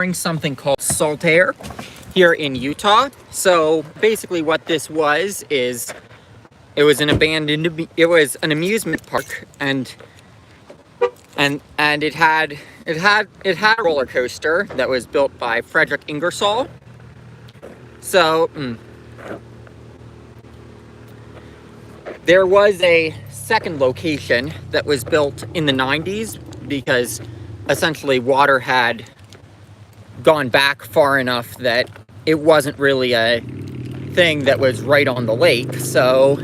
Something called Saltair here in Utah. So basically what this was is it was an amusement park, and it had a roller coaster that was built by Frederick Ingersoll. So there was a second location that was built in the 90s because essentially water had gone back far enough that it wasn't really a thing that was right on the lake. So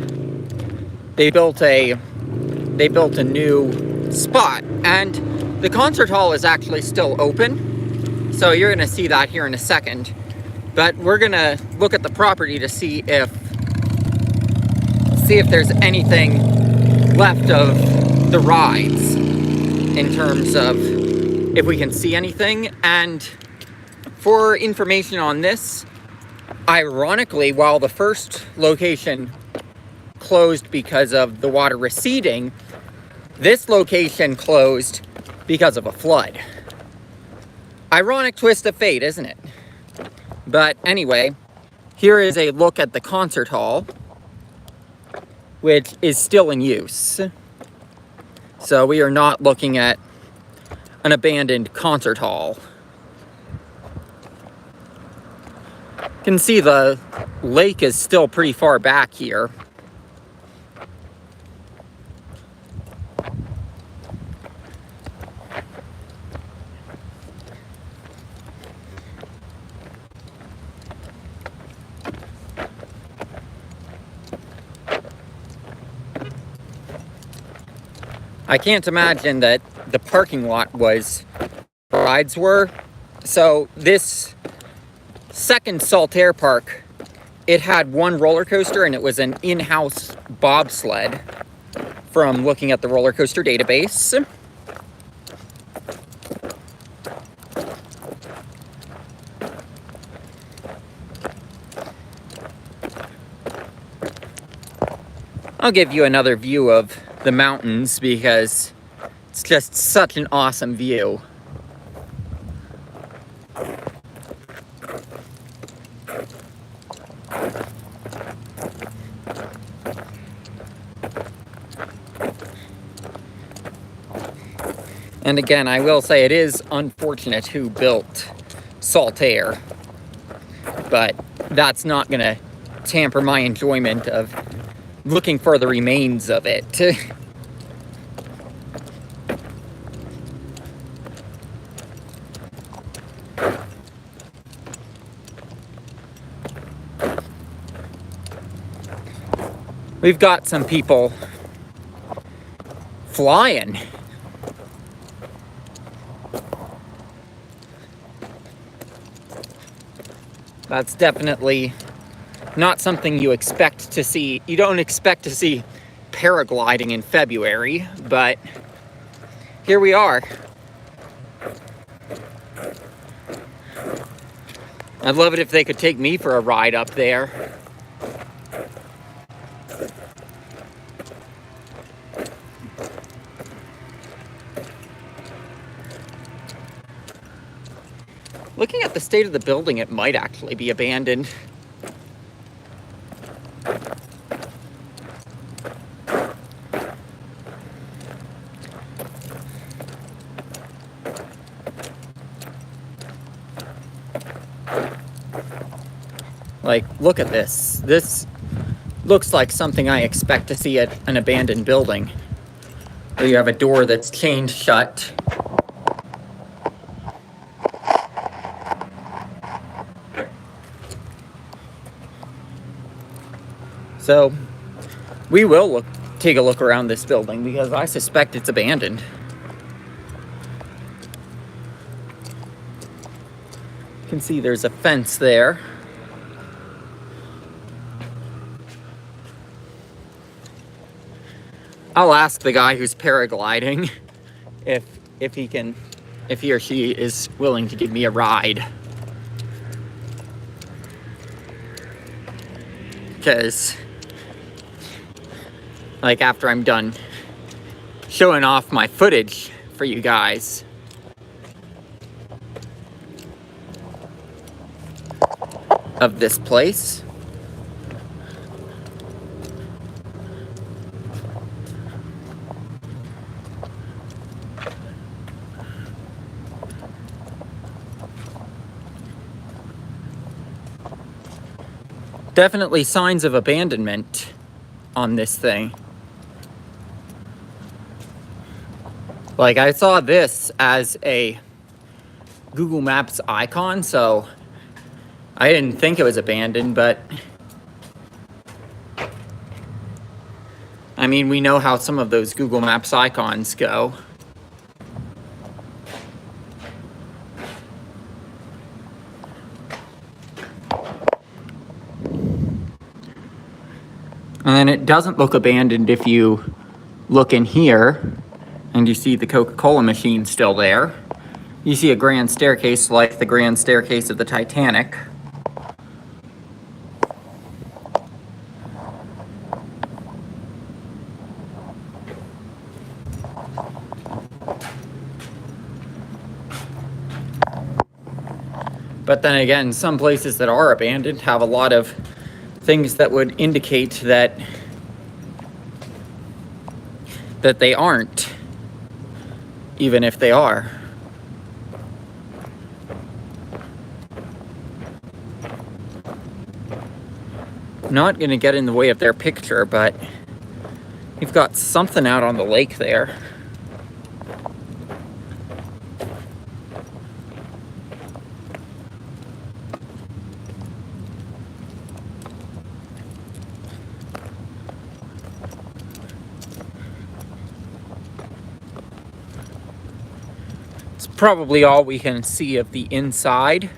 they built a new spot, and the concert hall is actually still open. So you're gonna see that here in a second. But we're gonna look at the property to see if there's anything left of the rides in terms of if we can see anything. And for information on this, ironically, while the first location closed because of the water receding, this location closed because of a flood. Ironic twist of fate, isn't it? But anyway, here is a look at the concert hall, which is still in use. So we are not looking at an abandoned concert hall. You can see the lake is still pretty far back here. I can't imagine that the parking lot was where rides were. So this second Saltair park, it had one roller coaster, and it was an in-house bobsled from looking at the roller coaster database. I'll give you another view of the mountains because it's just such an awesome view. And again, I will say it is unfortunate who built Saltair, but that's not going to tamper my enjoyment of looking for the remains of it. We've got some people flying. That's definitely not something you expect to see. You don't expect to see paragliding in February, but here we are. I'd love it if they could take me for a ride up there. Looking at the state of the building, it might actually be abandoned. Like, look at this. This looks like something I expect to see at an abandoned building, where you have a door that's chained shut. So we will take a look around this building because I suspect it's abandoned. You can see there's a fence there. I'll ask the guy who's paragliding if he or she is willing to give me a ride. Because, like, after I'm done showing off my footage for you guys, of this place. Definitely signs of abandonment on this thing. Like, I saw this as a Google Maps icon, so I didn't think it was abandoned, but I mean, we know how some of those Google Maps icons go. And then it doesn't look abandoned if you look in here and you see the Coca-Cola machine still there. You see a grand staircase like the grand staircase of the Titanic. But then again, some places that are abandoned have a lot of things that would indicate that they aren't, even if they are. Not going to get in the way of their picture, but you've got something out on the lake there. It's probably all we can see of the inside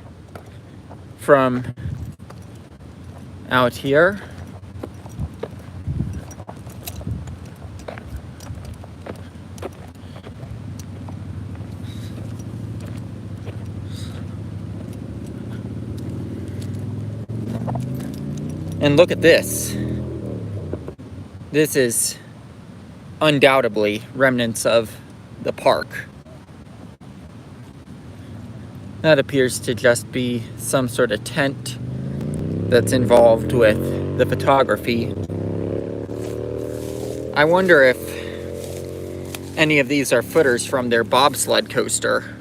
from out here. And look at this. This is undoubtedly remnants of the park. That appears to just be some sort of tent that's involved with the photography. I wonder if any of these are footers from their bobsled coaster.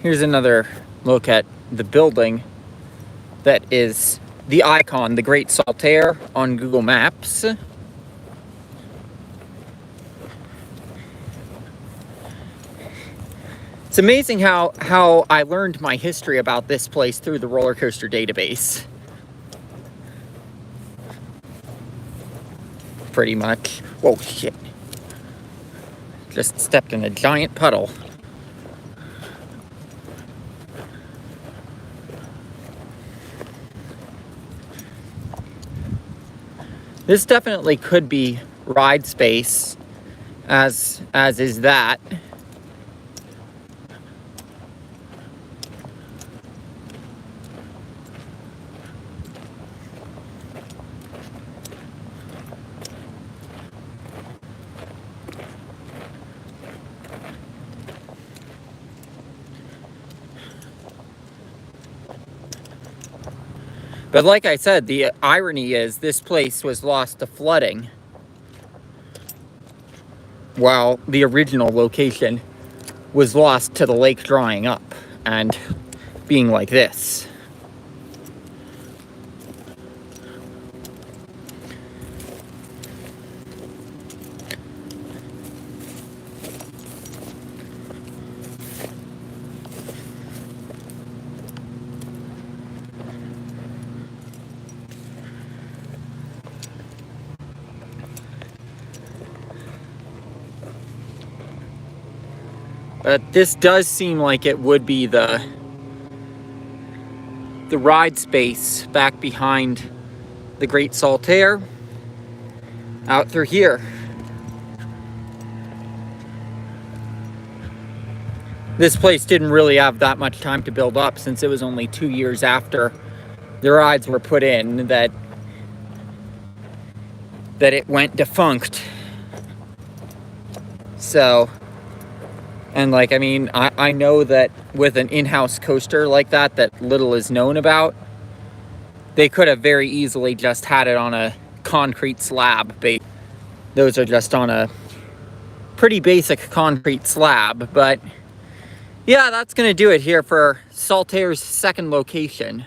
Here's another look at the building that is the icon, the Great Saltair, on Google Maps. It's amazing how I learned my history about this place through the roller coaster database. Pretty much. Whoa, shit. Just stepped in a giant puddle. This definitely could be ride space, as is that. But like I said, the irony is this place was lost to flooding, while the original location was lost to the lake drying up and being like this. But this does seem like it would be the ride space back behind the Great Saltair out through here. This place didn't really have that much time to build up, since it was only 2 years after the rides were put in that it went defunct. So, and like, I mean, I know that with an in-house coaster like that little is known about, they could have very easily just had it on a concrete slab. Those are just on a pretty basic concrete slab. But yeah, that's gonna do it here for Saltair's second location.